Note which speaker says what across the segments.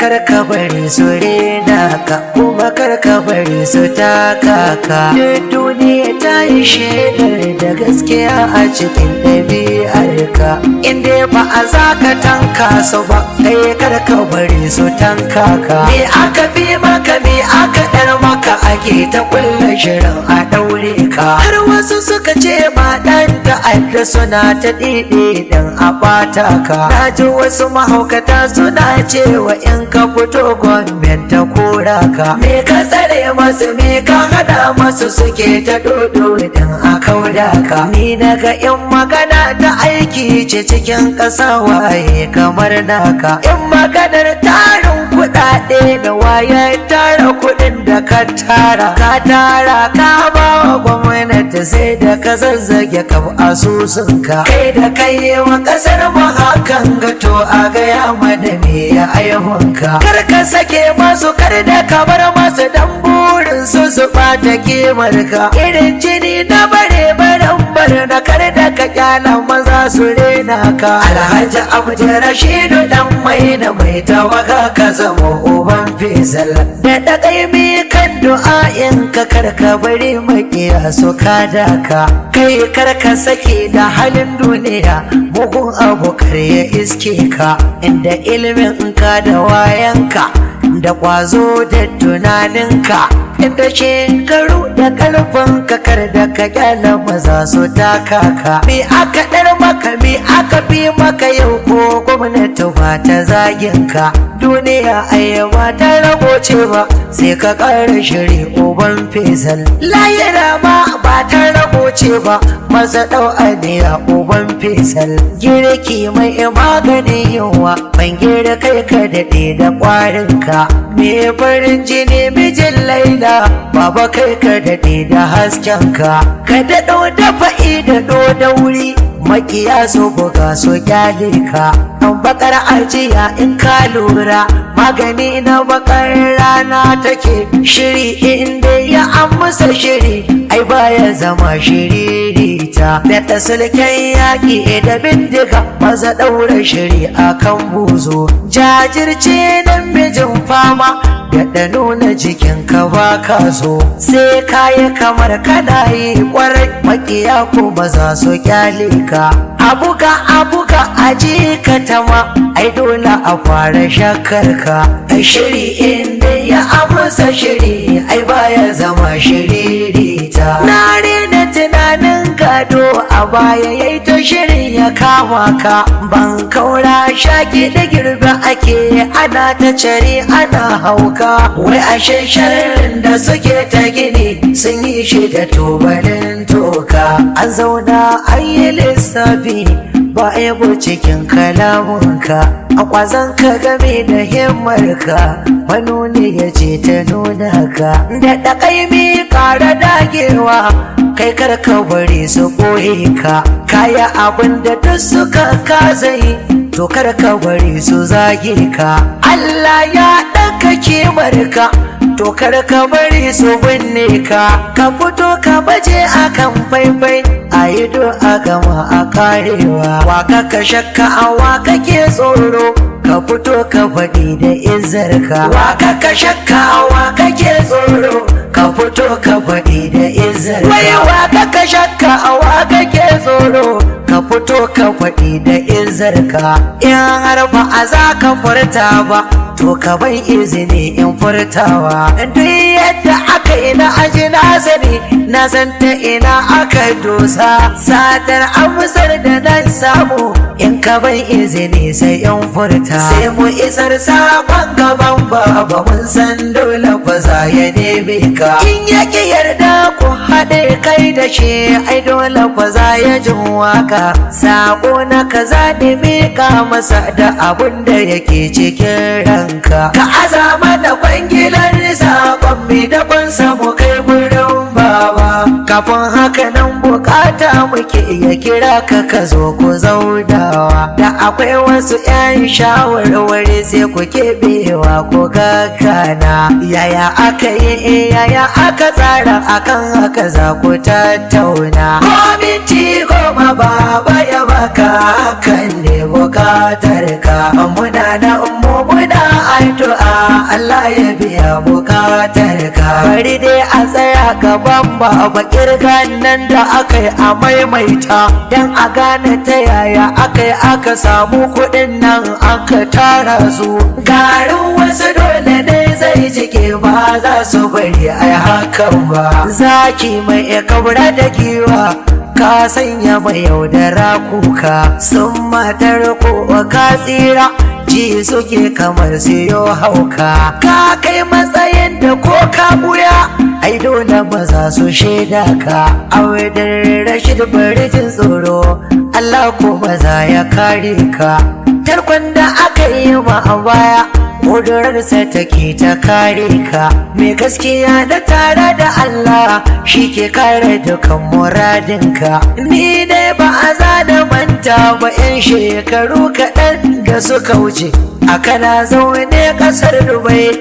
Speaker 1: karka bari su rena ka kuma karka bari su taka ka. Duniya ta yi shaidar da gaskiya a cikin ɗabi'ar ka. Inda ba a zaka tanka su ba kai karka bari su tanka ka. Me aka bi maka me aka ɗar maka ake ta kulla shirin a ɗaure ka. Har wasu suka ce ma ɗan ta'adda suna ta ɗiɗi dan a ɓata ka. Na ji wasu mahaukata suna cewa in ka fito gwamnati ta kora ka. Me ka tsare masu me ka hada masu suke ta dodo dan a kauda ka. Ni naga in magana ta aiki ce cikin ƙasa waye kamar naka. In maganar tarin kuɗaɗe da waye tara kuɗin da ka tara ka ba wa gwamnati sai da ka zazzage ka asusunka. Kai da kai wa ƙasar mu hakan ga to a gaya mana me ya aihunka. Kar ka sake masu kar da ka bar masu dan burin su ɓata kimar ka. Irin jini na bare na kar da ka kyala maza su rena ka. Alhaji Abdu Rashidu dan mai tawaga ka zama uban Faisal. Da ɗaƙaimi kan du'a'in ka karka bari makiya su kada ka. Kai karka sake da halin duniya mugun abu kar ya iske ka. Inda ilimin ka da wayanka da ƙwazo da tunaninka. Inda shekaru da ƙarfin ka kar da ka kyala maza su taka ka. Me aka ɗar maka me aka fi maka yau ko gwamnati ba ta zagin ka. Duniya ayyaba ta rago cewa sai ka ƙara shiri uban Faisal. Layira ma ba ta rago cewa maza ɗau aniya uban Faisal. Girki mai maganin yunwa ban gira kai ka daɗe da ƙwarinka. Me farin jini mijin Laila baba kai ka daɗe da haskenka. Ka daɗo da fa'i daɗo da wuri makiya su buga su kyale ka. An bakar ajiya in ka lura magani na bakar rana take. Shiri inda ya amsa shiri ai baya zama shiririta. Da tasulken yaƙi da bindiga maza ɗaura shiri akan buzo. Jajirce nan mijin fama da nuna jikinka ba ka so. Sai kayi kamar kana yi kwarai makiya ko ba za su kyale ka. Abuka aji ka tama ai dole a fara shakkar ka. Shiri inda ya amsa shiri ai baya zama shiririta. Na rena tunanin gado a baya yayi ta shirin ya kama ka. Ban kaura shaki da girbe ake ana ta cari ana hauka. Wai ashe sharrin da suke ta gini sun yi shi da tubalin toka. An zauna an yi lissafi ba yabo cikin kalamunka. A kwazon ka game da himmarka manoni ya ce ta nuna ka. Da ɗaƙaimi ƙara dagewa kai karka bari su ɓoye ka. Kaya abin da duk suka kazai to karka bari su zage ka. Allah ya ɗaka kimarka to karka bari su binne ka. Ka fito ka baje akan faifai a yi a gama a karewa. Waka ka shakka a waka ke tsoro ka fito ka faɗi da izarka. Waka ka shakka a waka ke tsoro ka fito ka faɗi da izarka. Wai waka ka shakka a waka ke tsoro ka fito ka faɗi da izarka. In har ba a za ka furta ba to ka bai izini in furtawa. Duk yadda aka yi na aji na sani na san ta ina aka dosa. Satar amsar da nan samu in ka bai izini sai in furta. Sai mu isar sakon gaban baba mun san dole ba za ya neme ka. In yaki yarda ku haɗe kai da shi ai dole ba za ya jin waka. Sako na kaza ne mika masa da abun da yake cikin ranka. Ka azama da kwangilar sakon mi da kwansa mu kai gurin baba. Kafin haka nan bukata muke iya kira ka zo ku zaunawa. Da akwai wasu 'yan shawarwari sai ku keɓewa ko gagana. Yaya aka yi yaya aka tsara akan haka za ku tattauna. Kwamiti goma baba ya baka hakan ne bukatar ka. Muna na muna aito addu'a Allah ya biya bukatar ka. Bari dai a tsaya gaban baba kirgan nan da aka yi a maimaita, dan a gane ta yaya aka yi aka samu kuɗin nan aka tara su. Garin wasu dole ne zai jike, ba za su bari ai hakan ba. Zaki mai kabra da giwa ka sanya mai yaudara kuka, sun matar ko ka tsira ji suke kamar siyo hauka. Ka kai matsayin da ko ka buya ai dole ba za su shaida ka. Awadar Rashid bari jin tsoro Allah kuma za ya kare ka. Tarkon da aka yi ma a baya ƙudurarsa take ta kare ka. Mai gaskiya da tare da Allah shi ke kare dukan muradinka. Ni dai ba a zana manta ba 'yan shekaru kaɗan da suka wuce a kana zaune ƙasar Dubai,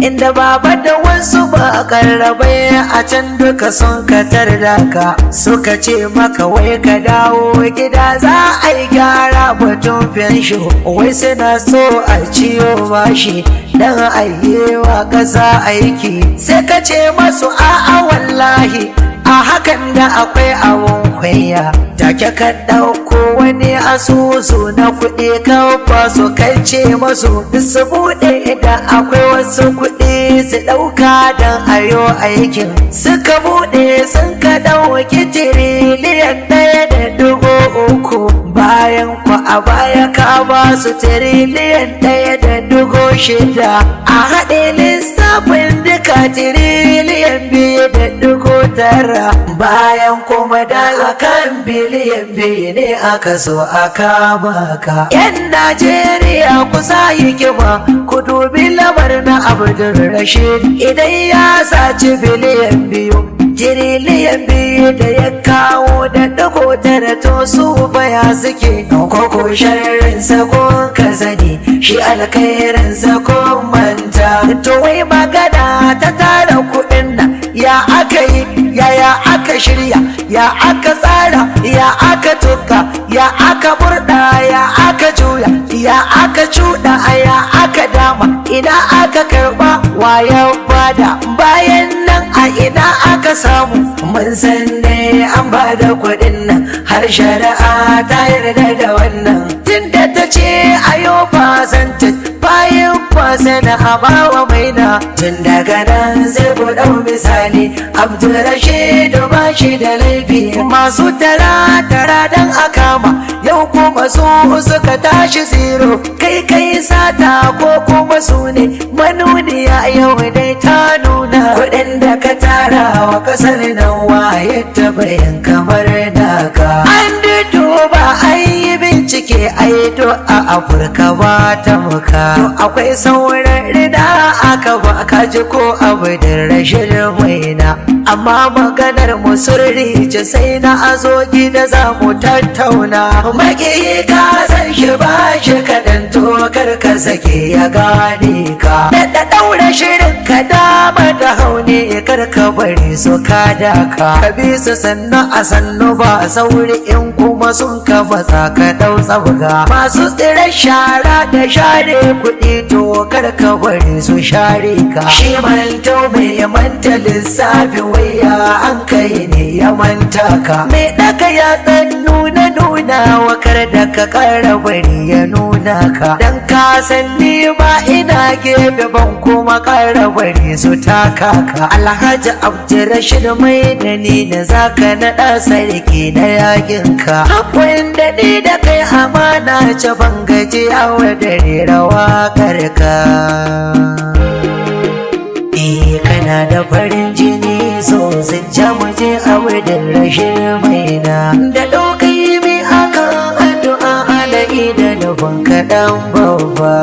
Speaker 1: inda baba da wasu ba a karrabai a can duka sun katar da ka. Suka ce maka wai ka dawo gida za a yi gyara batun fensho, wai suna so a ciyo bashi dan ayyewa ƙasa aiki. Sai ka ce masu a'a wallahi a hakan da akwai abun kwaya. Take ka ɗauko wani asusu na kuɗi ka ba su kai ce masu su buɗe idan akwai wasu kuɗi su ɗauka don ayo aikin. Suka buɗe sun ka ɗauki tiriliyan 1.3, bayan ku a baya ka ba su tiriliyan 1.6. A haɗe lissafin duka tiriliyan 2.9, bayan kuma daga kan biliyan 2 ne aka so a kama ka. 'Yan Najeriya kusa hikima ku dubi lamar na Abdul Rashid, idan ya saci biliyan 2 tiriliyan 2 da ya kawo da ɗigo 9 to su baya suke. Koko sharrinsa ko ka sani shi alkhairinsa ko manta. To wai magana ta tara kuɗin nan ya aka yi, ya aka shirya, ya aka tsara, ya aka tuka, ya aka burda, ya aka juya, ya aka cuɗa, ya aka dama, ina aka karɓa waya bada. Bayan nan a ina aka samu, mun san ne an bada kuɗin nan har shari'a ta yarda da wannan. Tunda ta ce ayo fasantin bayan fasana a bawa maina, tun daga nan zai ku ɗau misali Abdulrashid ba shi da laifi. Masu tara dan akama yau kuma su suka tashi zero. Kai sata ko kuma su ne manuniya yau dai ta nuna. Kuɗin da ka tara wa ƙasar nan waye ta bayan kamar naka. An duba an yi bincike ai do a Afirka ba ta muka. Akwai sauran rida aka ba ka ji ko abu da rashin maina, amma maganar mu sirri ce sai na azo gida za mu tattauna. Maki ka san shi ba shi kaɗan to kar ka sake ya gane ka. Da ɗaura shirin ka dama da haune kar ka bari su ka daka. Ka bi su sannu a sannu ba sauri, in kuma sun ka matsa ka ɗau tsabga. Masu tsire shara da share kuɗi to kar ka bari su share ka. Shi mantau mai manta lissafi waya an kai ne ya manta ka. Mai ɗaka ya tsan nuna wa kar da ka ƙara bari ya nuna ka. Dan ka san ni ma ina gefe ban kuma ƙara bari su taka ka. Alhaji Abdulrashid mai da ni da zaka naɗa sarki na yakin ka. Haƙurin da ni da kai amana ce ban gaji a wadare rawa karka. Kana da farin jini sosai jamuje a wadin rashin maina. Da ɗaukai mai akan addu'a ala'i da nufin kaɗan babba.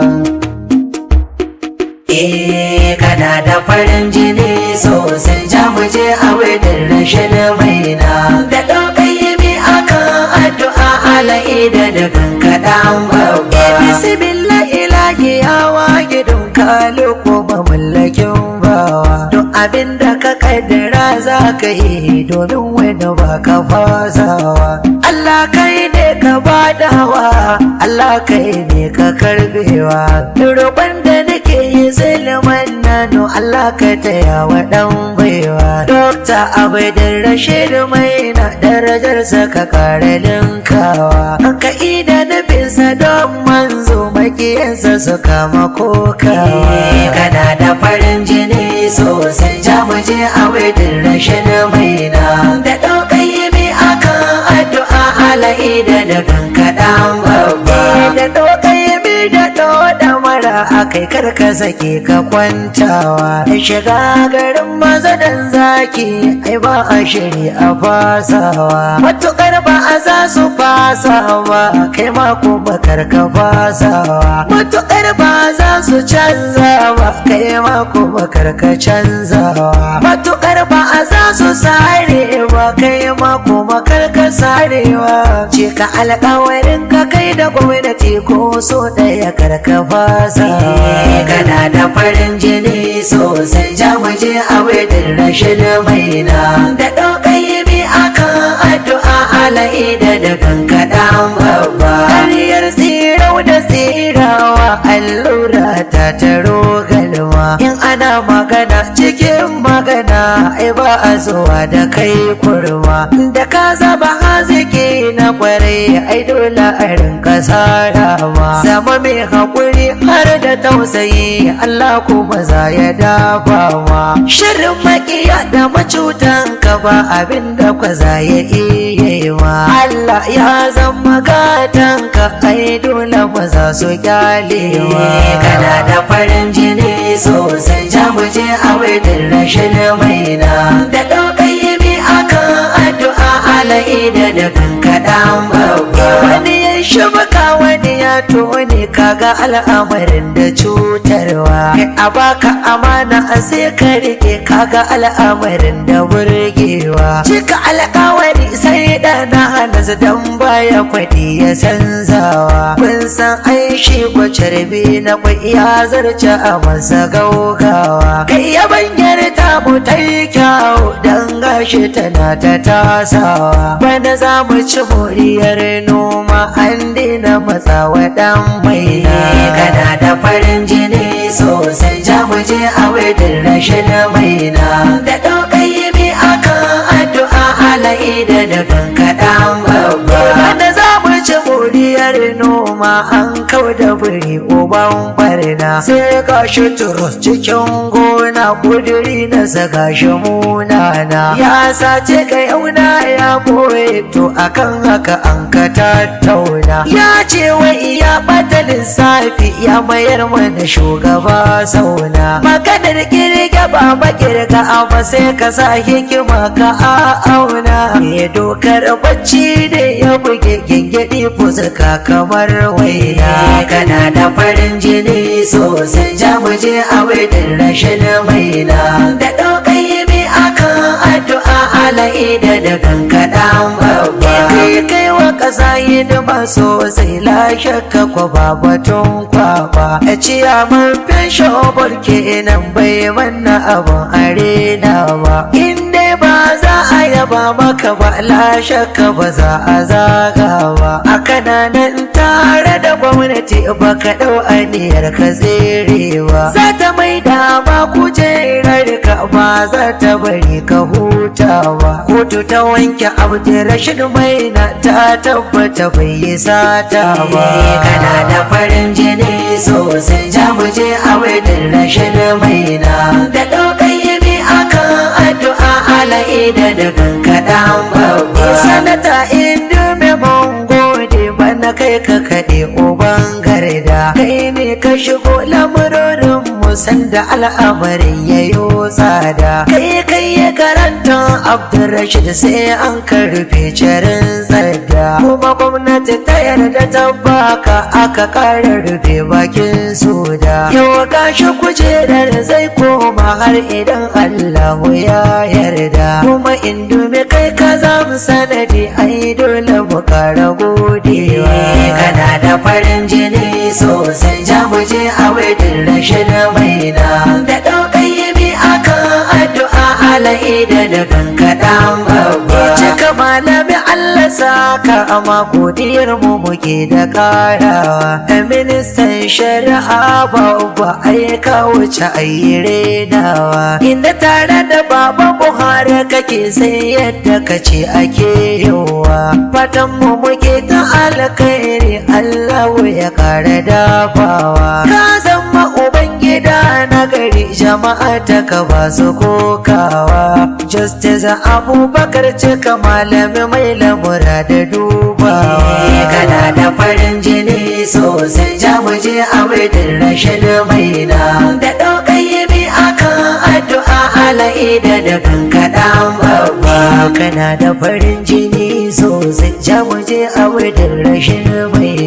Speaker 1: Kana da farin jini sosai jamuje a wadin rashin maina. Da ɗaukai mai akan addu'a ala'i da nufin kaɗan babba. Bismillah ilahi yawa gidan kalo ko mamallakin bawa. Don abinda ka kaddara za ka yi domin wani ba ka fasawa. Allah kai ne ka badawa, Allah kai ne ka karbewa. Roƙon da nake yi Sulaiman Nano Allah ka taya wa dan baiwa Dokta Abdul Rashid Maina darajarsa ka kare linkawa ka ida nabinsa don manzo makiyansa su kama kokawa kana da farin jini sosai jamuje Abdul Rashid Maina da ɗaukai mi akan addu'a alaida da kankaɗan babba da ɗaukai mi da ɗoɗa mara akai karka sake ka kwantawa shiga garin maza dan zaki ai ba a shiri a fasawa matukar ba a za su fasawa kai ma kuma karka fasawa matukar ba za su canza ba kai ma kuma karka canzawa matukar ba a za su sare ba kai ma kuma karka sarewa cika alƙawarin ka kai da gwamnati ko so ɗaya karka fasa kana da farin jini sosai jamuje Abdul Rashid Maina da ɗaukai mi akan addu'a alaida da kankaɗan babba ƙaryar tsirau da tsirawa allura ta taro galma in ana magana cikin magana ai ba a zuwa da kai kurma da ka zaba haziki na kwarai ai dole a rinka sarawa zama mai haƙuri har da tausayi Allah kuma za ya dafa ma shirin makiya da macutan ka ba abin da kwa za ya iya ma Allah ya zama gatan ka ai dole maza su kyalewa kana da farin jini sosai jamuje Abdul Rashid Maina da ɗaukai mi akan addu'a alaida da kankaɗan babba wani ya shubuka wani ya tone kaga al'amarin da cutarwa kai a baka amana a sai ka rike kaga al'amarin da burgewa cika alƙawari sai ɗana hana su dan baya kwaɗi ya canzawa kun san ai shi kwacarbi na kwai ya zarce a masa gaugawa kai ya banyar ta mu ta yi kyawu dan gashi tana ta tasawa bana za mu ci moriyar noma an daina matsawa dan maina kana da farin jini sosai jamuje Abdul Rashid Maina da ɗaukai mi akan addu'a alaida da kankaɗan babba bana za mu ci moriyar noma an kau da biri uban barna sai gashi turus cikin gona kuduri na saka shi munana ya sace ka yauna ya boye to akan haka an ka tattauna ya ce wai ya bata lissafi ya mayar mana shugaba sauna maganar kirga ba makirga amma sai ka sa hikima ka auna me dokar bacci da ya buge gingedi fuska kamar waina kana da farin jini sosai jamuje Abdul Rashid Maina da ɗaukai mi akan addu'a alaida da kankaɗan babba kai wa ƙasa hidima sosai la shakka ko ba batun kwaba a ciyaman fensho burke nan bai manna abun arena ba in dai ba za a yaba maka ba la shakka ba za a zaga ba a kananan tare da gwamnati ba ka ɗau aniyar ka tserewa za ta mai dama kujerar ka ba za ta bari ka hutawa kotu ta wanke Abdul Rashid Maina ta tabbata bai yi sata ba kana da farin jini sosai jamuje Abdul Rashid Maina da ɗaukai mi akan addu'a alaida da kankaɗan babba sanata Indume mun gode mana kai ka kaɗe uban garda kai ne ka shigo lamurorin sanda al'amarin ya yi tsada kai ya karanta Abdul Rashid sai an karfe carin tsada kuma gwamnati ta yarda ta baka aka ƙara rufe bakin soda yau gashi kujerar zai koma har idan Allahu ya yarda kuma Indume kai ka zamu sanadi ai dole mu ƙara godewa kana da farin jini sosai jamuje Abdul Rashid Maina da ɗaukai mi akan addu'a alaida da kankaɗan babba cika malami Allah saka amma godiyar mu muke da karawa ministan shari'a babba aika wuce ayi renawa inda tare da baba Buhari kake sai yadda kace ake yawa fatan mu muke ta alkhairi Allah ya kare dafawa ka zama ubangida na gari jama'a ta ka ba su kokawa Justice Abubakar cika malami mai lamura da dubawa kana da farin jini sosai jamuje a wurin rashin maina da ɗaukayi akan addu'a ala'i da kankaɗan babba kana da farin jini sosai jamuje a wurin rashin maina